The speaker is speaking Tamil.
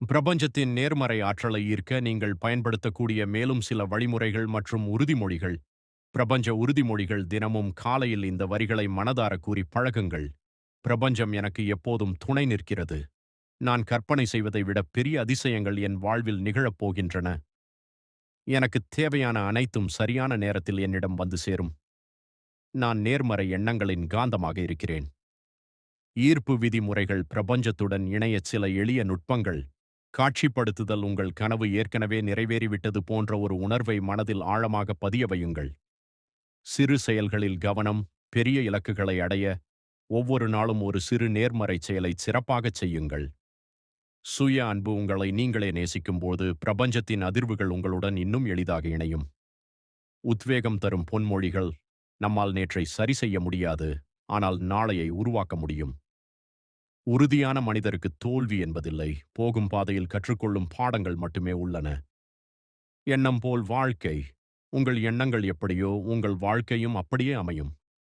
பிரபஞ்சத்தின் நேர்மறை ஆற்றலை ஈர்க்க நீங்கள் பயன்படுத்தக்கூடிய மேலும் சில வழிமுறைகள் மற்றும் உறுதிமொழிகள். பிரபஞ்ச உறுதிமொழிகள். தினமும் காலையில் இந்த வரிகளை மனதார கூறி பழகுங்கள். பிரபஞ்சம் எனக்கு எப்போதும் துணை நிற்கிறது. நான் கற்பனை செய்வதை விட பெரிய அதிசயங்கள் என் வாழ்வில் நிகழப் போகின்றன. எனக்குத் தேவையான அனைத்தும் சரியான நேரத்தில் என்னிடம் வந்து சேரும். நான் நேர்மறை எண்ணங்களின் காந்தமாக இருக்கிறேன். ஈர்ப்பு விதிமுறைகள். பிரபஞ்சத்துடன் இணைய சில எளிய நுட்பங்கள். காட்சிப்படுத்துதல். உங்கள் கனவு ஏற்கனவே நிறைவேறிவிட்டது போன்ற ஒரு உணர்வை மனதில் ஆழமாக பதிய வையுங்கள். சிறு செயல்களில் கவனம். பெரிய இலக்குகளை அடைய ஒவ்வொரு நாளும் ஒரு சிறு நேர்மறை செயலை சிறப்பாகச் செய்யுங்கள். சுய அன்பு. உங்களை நீங்களே நேசிக்கும்போது பிரபஞ்சத்தின் அதிர்வுகள் உங்களுடன் இன்னும் எளிதாக இணையும். உத்வேகம் தரும் பொன்மொழிகள். நம்மால் நேற்றை சரி செய்ய முடியாது, ஆனால் நாளையை உருவாக்க முடியும். உறுதியான மனிதருக்கு தோல்வி என்பதில்லை, போகும் பாதையில் கற்றுக்கொள்ளும் பாடங்கள் மட்டுமே உள்ளன. எண்ணம் போல் வாழ்க்கை. உங்கள் எண்ணங்கள் எப்படியோ உங்கள் வாழ்க்கையும் அப்படியே அமையும்.